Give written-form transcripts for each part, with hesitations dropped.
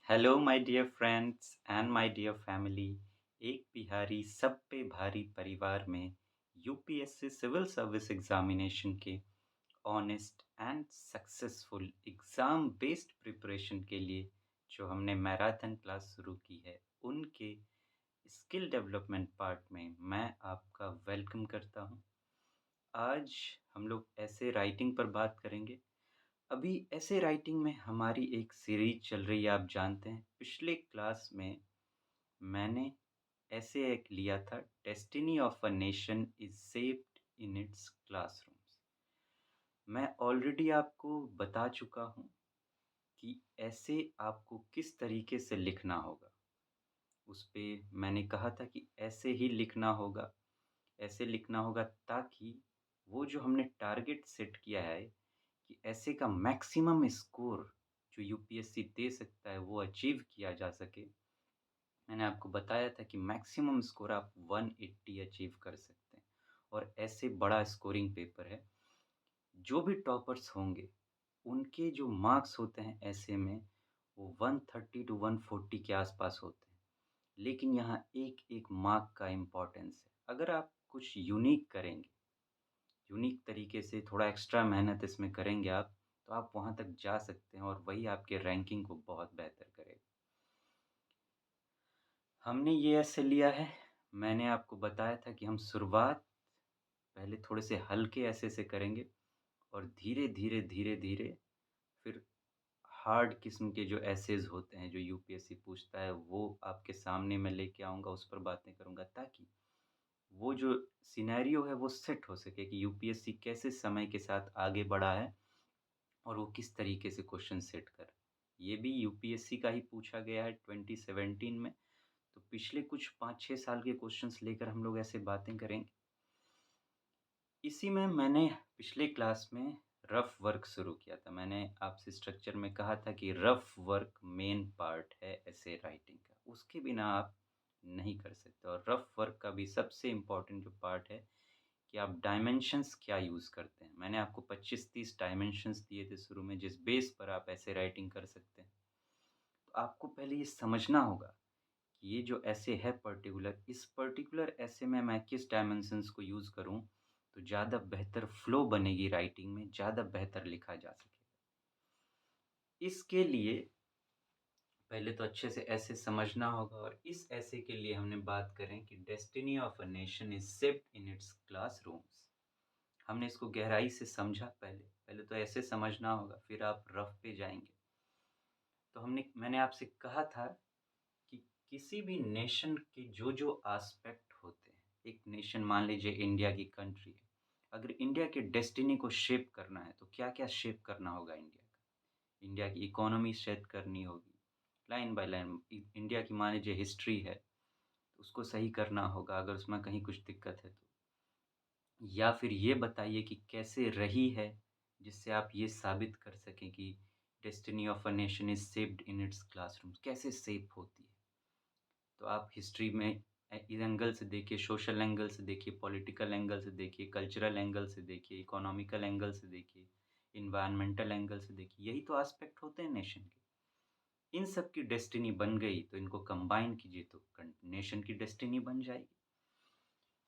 Hello my dear friends and my dear family. एक बिहारी सब पे भारी परिवार में यूपीएससी सिविल सर्विस एग्जामिनेशन के honest and successful exam based preparation के लिए जो हमने मैराथन क्लास शुरू की है उनके स्किल डेवलपमेंट पार्ट में मैं आपका वेलकम करता हूं। आज हम लोग ऐसे राइटिंग पर बात करेंगे। अभी ऐसे राइटिंग में हमारी एक सीरीज चल रही है, आप जानते हैं। पिछले क्लास में मैंने ऐसे एक लिया था, destiny of a nation is saved in its classrooms. मैं ऑलरेडी आपको बता चुका हूँ कि ऐसे आपको किस तरीके से लिखना होगा। उस पे मैंने कहा था कि ऐसे ही लिखना होगा, ऐसे लिखना होगा ताकि वो जो हमने टारगेट सेट किया है कि ऐसे का मैक्सिमम स्कोर जो यूपीएससी दे सकता है वो अचीव किया जा सके। मैंने आपको बताया था कि मैक्सिमम स्कोर आप 180 अचीव कर सकते हैं और ऐसे बड़ा स्कोरिंग पेपर है। जो भी टॉपर्स होंगे उनके जो मार्क्स होते हैं ऐसे में वो 130 टू 140 के आसपास होते हैं। लेकिन यहाँ एक एक मार्क का इम्पोर्टेंस है। अगर आप कुछ यूनिक करेंगे, यूनिक तरीके से थोड़ा एक्स्ट्रा मेहनत इसमें करेंगे आप, तो आप वहाँ तक जा सकते हैं और वही आपके रैंकिंग को बहुत बेहतर करेगा। हमने ये ऐसे लिया है, मैंने आपको बताया था कि हम शुरुआत पहले थोड़े से हल्के ऐसे से करेंगे और धीरे-धीरे, धीरे-धीरे फिर हार्ड किस्म के जो एसेज़ होते हैं, जो यूपीएससी पूछता है, वो आपके सामने मैं लेके आऊँगा, उस पर बातें करूँगा ताकि वो जो सिनेरियो है वो सेट हो सके कि यूपीएससी कैसे समय के साथ आगे बढ़ा है और वो किस तरीके से क्वेश्चन सेट कर। ये भी यूपीएससी का ही पूछा गया है 2017 में, तो पिछले कुछ 5-6 साल के क्वेश्चंस लेकर हम लोग ऐसे बातें करेंगे। इसी में मैंने पिछले क्लास में रफ वर्क शुरू किया था। मैंने आपसे स्ट्रक्चर में कहा था कि रफ वर्क मेन पार्ट है ऐसे राइटिंग का, उसके बिना आप नहीं कर सकते। और रफ वर्क का भी सबसे इम्पोर्टेंट जो पार्ट है कि आप डायमेंशंस क्या यूज़ करते हैं। मैंने आपको 25-30 डायमेंशंस दिए थे शुरू में, जिस बेस पर आप ऐसे राइटिंग कर सकते हैं। तो आपको पहले ये समझना होगा कि ये जो ऐसे है पर्टिकुलर, इस पर्टिकुलर ऐसे में मैं किस डायमेंशंस को यूज़ करूँ, तो ज़्यादा बेहतर फ्लो बनेगी राइटिंग में, ज़्यादा बेहतर लिखा जा सकेगा। इसके लिए पहले तो अच्छे से ऐसे समझना होगा और इस ऐसे के लिए हमने बात करें कि destiny of a nation is shaped in its classrooms. हमने इसको गहराई से समझा पहले। पहले तो ऐसे समझना होगा, फिर आप रफ पे जाएँगे। तो मैंने आपसे कहा था कि किसी भी नेशन के जो-जो एस्पेक्ट होते हैं, एक नेशन मान लीजिए इंडिया की कंट्री है। अगर इंडिया के डेस्टिनी को शेप करना है, तो क्या-क्या शेप करना होगा इंडिया का? इंडिया की इकोनॉमी सेट करनी होगी, लाइन बाय लाइन। इंडिया की मान लीजिए हिस्ट्री है, तो उसको सही करना होगा अगर उसमें कहीं कुछ दिक्कत है तो। या फिर ये बताइए कि कैसे रही है, जिससे आप ये साबित कर सकें कि destiny of a nation is shaped in its classrooms, कैसे शेप होती है? तो आप हिस्ट्री में इस एंगल से देखिए, सोशल एंगल से देखिए, पॉलिटिकल एंगल से देखिए, कल्चरल एंगल से देखिए, इकोनॉमिकल एंगल से देखिए, एनवायरनमेंटल एंगल से देखिए, यही तो एस्पेक्ट होते हैं नेशन के। इन सब की डेस्टिनी बन गई तो इनको कंबाइन कीजिए तो नेशन की डेस्टिनी बन जाएगी।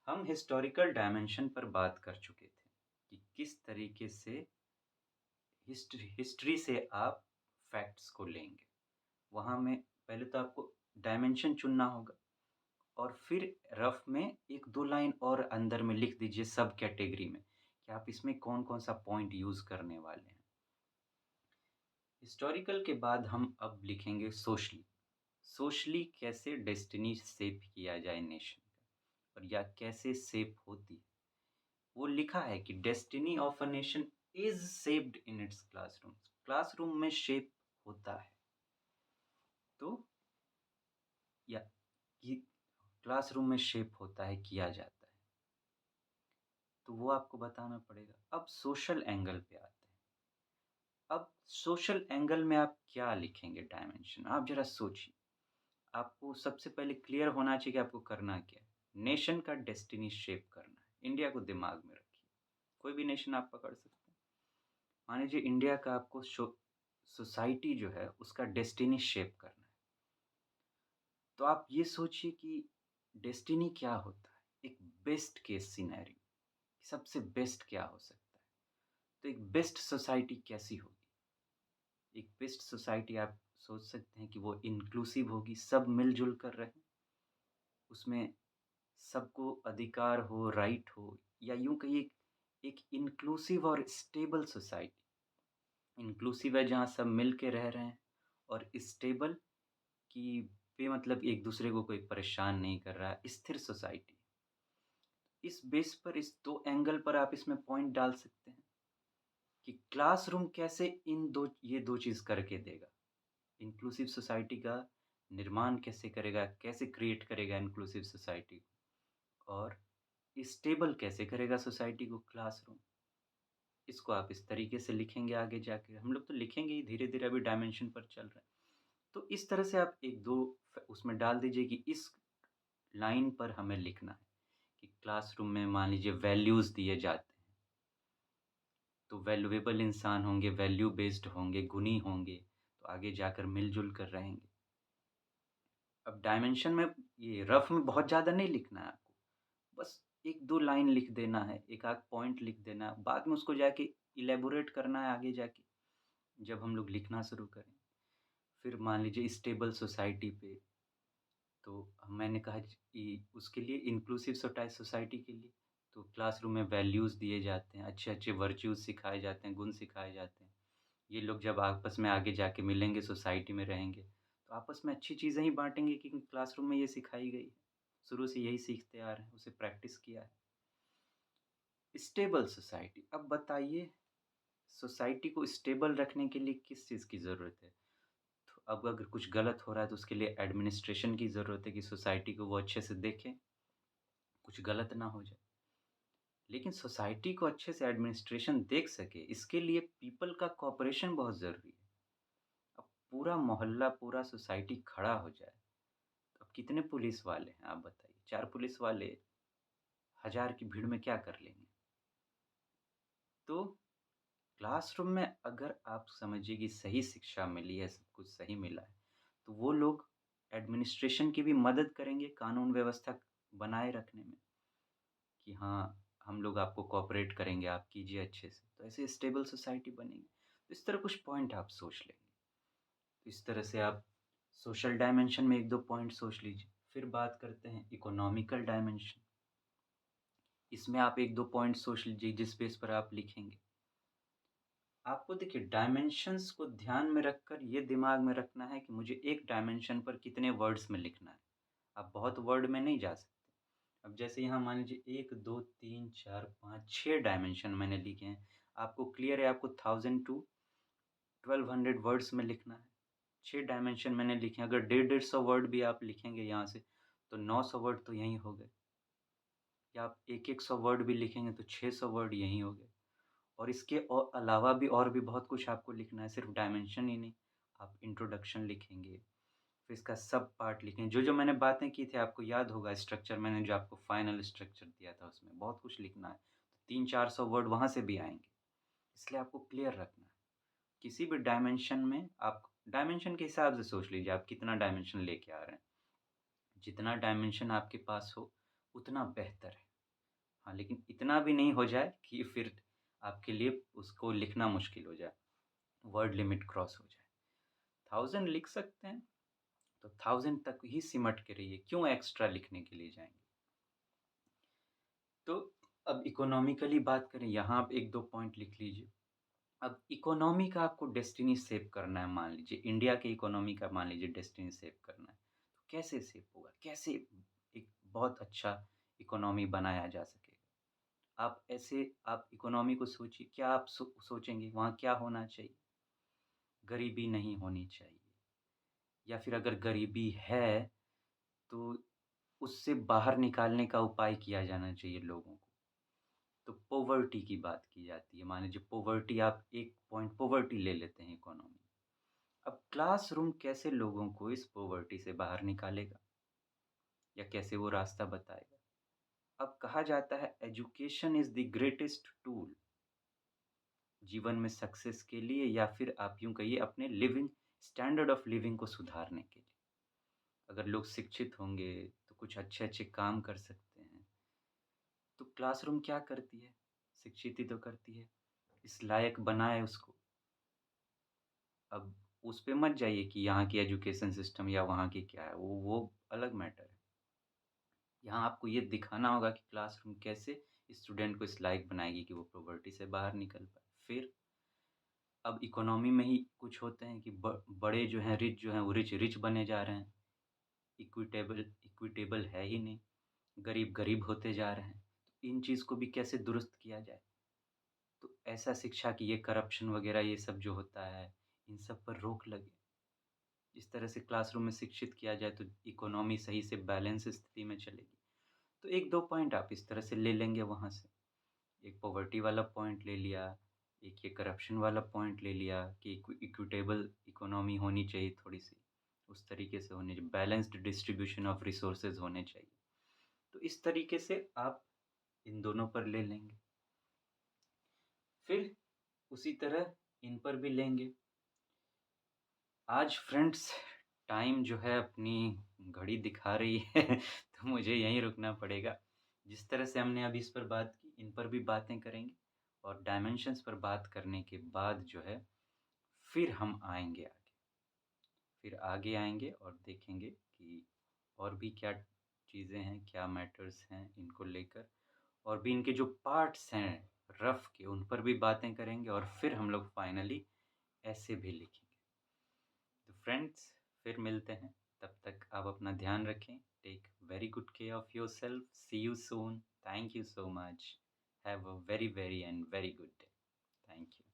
हम हिस्टोरिकल डायमेंशन पर बात कर चुके थे कि किस तरीके से हिस्ट्री से आप फैक्ट्स को लेंगे। वहाँ में पहले तो आपको डायमेंशन चुनना होगा और फिर रफ में 1-2 लाइन और अंदर में लिख दीजिए सब कैटेगरी में कि आप इसमें कौन-कौन सा पॉइंट यूज़ करने वाले हैं। हिस्टोरिकल के बाद हम अब लिखेंगे सोशली। सोशली कैसे डेस्टिनी शेप किया जाए नेशन का और या कैसे शेप होती है। वो लिखा है कि destiny of a nation is shaped in its classrooms. Classroom में शेप होता है। तो या कि क्लासरूम में शेप होता है, किया जाता है। तो वो आपको बताना पड़ेगा। अब सोशल एंगल पे आते हैं। अब सोशल एंगल में आप क्या लिखेंगे डायमेंशन? आप ज़रा सोचिए। आपको सबसे पहले क्लियर होना चाहिए कि आपको करना क्या है। नेशन का डेस्टिनी शेप करना है। इंडिया को दिमाग में रखिए। कोई भी नेशन आप पकड़ सकते हैं। मान लीजिए इंडिया का आपको सोसाइटी जो है उसका डेस्टिनी शेप करना है। तो आप ये सोचिए कि डेस्टिनी क्या होता है? एक बेस्ट केस सिनेरियो, सबसे बेस्ट क्या हो सकता है? तो एक बेस्ट सोसाइटी कैसी होगी? एक बेस्ट सोसाइटी आप सोच सकते हैं कि वो इंक्लूसिव होगी, सब मिल-जुल कर रहें, उसमें सबको अधिकार हो, राइट हो, या यूँ कहिए एक इंक्लूसिव और स्टेबल सोसाइटी। इंक्लूसिव है जहाँ सब मिल के रह रहे हैं, और स्टेबल कि बेमतलब एक-दूसरे को कोई परेशान नहीं कर रहा है, स्थिर सोसाइटी। इस बेस पर इस 2 एंगल पर आप इसमें पॉइंट डाल सकते हैं कि क्लासरूम कैसे ये 2 चीज़ करके देगा। इंक्लूसिव सोसाइटी का निर्माण कैसे करेगा, कैसे क्रिएट करेगा इंक्लूसिव सोसाइटी को, और स्टेबल कैसे करेगा सोसाइटी को क्लासरूम। इसको आप इस तरीके से लिखेंगे आगे जाके। हम लोग तो लिखेंगे ही, धीरे-धीरे अभी डायमेंशन पर चल रहे हैं। तो इस तरह से आप 1-2 उसमें डाल दीजिए कि इस लाइन पर हमें लिखना है कि क्लासरूम में मान लीजिए वैल्यूज़ दिए जाते हैं। तो वैल्यूएबल इंसान होंगे, वैल्यू बेस्ड होंगे, गुणी होंगे, तो आगे जाकर मिल-जुल कर रहेंगे। अब डायमेंशन में ये रफ में बहुत ज़्यादा नहीं लिखना है आपको, बस 1-2 लाइन लिख देना है, 1 आध पॉइंट लिख देना है, बाद में उसको जाके इलैबोरेट करना है आगे जाके, जब हम लोग लिखना शुरू करें। फिर मान लीजिए स्टेबल सोसाइटी पे, तो मैंने कहा कि उसके लिए इंक्लूसिव सोसाइटी के लिए, तो क्लासरूम में वैल्यूज़ दिए जाते हैं, अच्छे-अच्छे वर्च्यूज़ सिखाए जाते हैं, गुण सिखाए जाते हैं। ये लोग जब आपस में आगे जाके मिलेंगे, सोसाइटी में रहेंगे, तो आपस में अच्छी चीज़ें ही बाँटेंगे क्योंकि क्लासरूम में ये सिखाई गई है। शुरू से यही सीखते आ रहे हैं, उसे प्रैक्टिस किया है। स्टेबल सोसाइटी, अब बताइए सोसाइटी को स्टेबल रखने के लिए किस चीज़ की ज़रूरत है? तो अब अगर कुछ गलत हो रहा है तो उसके लिए एडमिनिस्ट्रेशन की ज़रूरत है कि सोसाइटी को वो अच्छे से देखें, कुछ गलत ना हो जाए। लेकिन सोसाइटी को अच्छे से एडमिनिस्ट्रेशन देख सके, इसके लिए पीपल का कोऑपरेशन बहुत ज़रूरी है। अब पूरा मोहल्ला, पूरा सोसाइटी खड़ा हो जाए, तो अब कितने पुलिस वाले हैं आप बताइए? 4 पुलिस वाले 1000 की भीड़ में क्या कर लेंगे? तो क्लासरूम में अगर आप समझिए कि सही शिक्षा मिली है, सब कुछ सही मिला है, तो वो लोग एडमिनिस्ट्रेशन की भी मदद करेंगे कानून व्यवस्था बनाए रखने में, कि हाँ, हम लोग आपको कोऑपरेट करेंगे, आप कीजिए अच्छे से। तो ऐसे स्टेबल सोसाइटी बनेगी। तो इस तरह कुछ पॉइंट आप सोच लेंगे। तो इस तरह से आप सोशल डायमेंशन में 1-2 पॉइंट सोच लीजिए। फिर बात करते हैं इकोनॉमिकल डायमेंशन। इसमें आप 1-2 पॉइंट सोच लीजिए जिस बेस पर आप लिखेंगे। आपको देखिए डायमेंशंस को ध्यान में रखकर ये दिमाग में रखना है कि मुझे एक डायमेंशन पर कितने वर्ड्स में लिखना है। आप बहुत वर्ड में नहीं जा सकते। अब जैसे यहाँ मान लीजिए 1, 2, 3, 4, 5, 6 डायमेंशन मैंने लिखे हैं। आपको क्लियर है आपको 1000 टू 1200 वर्ड्स में लिखना है। 6 डायमेंशन मैंने लिखे हैं। अगर 150 वर्ड भी आप लिखेंगे यहाँ से, तो 900 वर्ड तो यहीं हो गए। या आप 1-1 सौ वर्ड भी लिखेंगे तो 600 वर्ड यहीं हो गए। और इसके अलावा भी और भी बहुत कुछ आपको लिखना है, सिर्फ़ डायमेंशन ही नहीं। आप इंट्रोडक्शन लिखेंगे, फिर इसका सब पार्ट लिखेंगे। जो-जो मैंने बातें की थी आपको याद होगा, स्ट्रक्चर मैंने जो आपको फाइनल स्ट्रक्चर दिया था उसमें बहुत कुछ लिखना है। 300-400 वर्ड वहाँ से भी आएँगे, इसलिए आपको क्लियर रखना है। किसी भी डायमेंशन में आप डायमेंशन के हिसाब से सोच लीजिए आप कितना डायमेंशन लेके आ रहे हैं। जितना डायमेंशन आपके पास हो, उतना बेहतर है। हाँ, लेकिन इतना भी नहीं हो जाए कि फिर आपके लिए उसको लिखना मुश्किल हो जाए, वर्ड लिमिट क्रॉस हो जाए। 1000 लिख सकते हैं, तो 1000 तक ही सिमट के रहिए, क्यों एक्स्ट्रा लिखने के लिए जाएँगे? तो अब इकोनॉमिकली बात करें, यहाँ आप 1-2 पॉइंट लिख लीजिए। अब इकोनॉमी का आपको डेस्टिनी सेव करना है, मान लीजिए इंडिया के इकोनॉमी का मान लीजिए डेस्टिनी सेव करना है, तो कैसे सेव होगा? कैसे एक बहुत अच्छा इकोनॉमी बनाया जा सकेगा? आप इकोनॉमी को सोचिए, क्या आप सोचेंगे वहाँ क्या होना चाहिए? गरीबी नहीं होनी चाहिए, या फिर अगर गरीबी है, तो उससे बाहर निकालने का उपाय किया जाना चाहिए लोगों को। तो पॉवर्टी की बात की जाती है। मान लीजिए पॉवर्टी, आप एक पॉइंट पॉवर्टी ले लेते हैं इकोनॉमी। अब क्लासरूम कैसे लोगों को इस पॉवर्टी से बाहर निकालेगा, या कैसे वो रास्ता बताएगा? अब कहा जाता है education is the greatest tool जीवन में सक्सेस के लिए, या फिर आप यूँ कहिए अपने लिविंग स्टैंडर्ड ऑफ लिविंग को सुधारने के लिए। अगर लोग शिक्षित होंगे, तो कुछ अच्छे-अच्छे काम कर सकते हैं। तो क्लासरूम क्या करती है? शिक्षित ही तो करती है, इस लायक बनाए उसको। अब उस पे मत जाइए कि यहाँ की एजुकेशन सिस्टम या वहाँ की क्या है, वो अलग मैटर है। यहाँ आपको ये दिखाना होगा कि क्लासरूम कैसे स्टूडेंट को इस लायक बनाएगी कि वो पॉवर्टी से बाहर निकल पाए। फिर अब इकोनॉमी में ही कुछ होते हैं कि बड़े जो हैं, रिच जो हैं, वो रिच बने जा रहे हैं। इक्विटेबल है ही नहीं, गरीब गरीब होते जा रहे हैं। तो इन चीज़ को भी कैसे दुरुस्त किया जाए? तो ऐसा शिक्षा कि ये करप्शन वग़ैरह ये सब जो होता है, इन सब पर रोक लगे। इस तरह से क्लासरूम में शिक्षित किया जाए तो इकोनॉमी सही से बैलेंस स्थिति में चलेगी। तो 1-2 पॉइंट आप इस तरह से ले लेंगे वहाँ से। एक पॉवर्टी वाला पॉइंट ले लिया, एक ये करप्शन वाला पॉइंट ले लिया कि इक्विटेबल इकोनॉमी होनी चाहिए थोड़ी-सी, उस तरीके से होनी चाहिए, बैलेंस्ड डिस्ट्रीब्यूशन ऑफ रिसोर्सेज़ होने चाहिए। तो इस तरीके से आप इन दोनों पर ले लेंगे। फिर उसी तरह इन पर भी लेंगे। आज फ्रेंड्स टाइम जो है अपनी घड़ी दिखा रही है तो मुझे यहीं रुकना पड़ेगा। जिस तरह से हमने अभी इस पर बात की, इन पर भी बातें करेंगे और डायमेंशंस पर बात करने के बाद जो है, फिर हम आएँगे आगे। फिर आगे आएँगे और देखेंगे कि और भी क्या चीज़ें हैं, क्या मैटर्स हैं इनको लेकर और भी इनके जो पार्ट्स हैं रफ़ के, उन पर भी बातें करेंगे और फिर हम लोग फाइनली ऐसे भी लिखेंगे। तो फ्रेंड्स फिर मिलते हैं, तब तक आप अपना ध्यान रखें। Take very good care of yourself, see you soon, thank you so much, have a very and very good day. Thank you.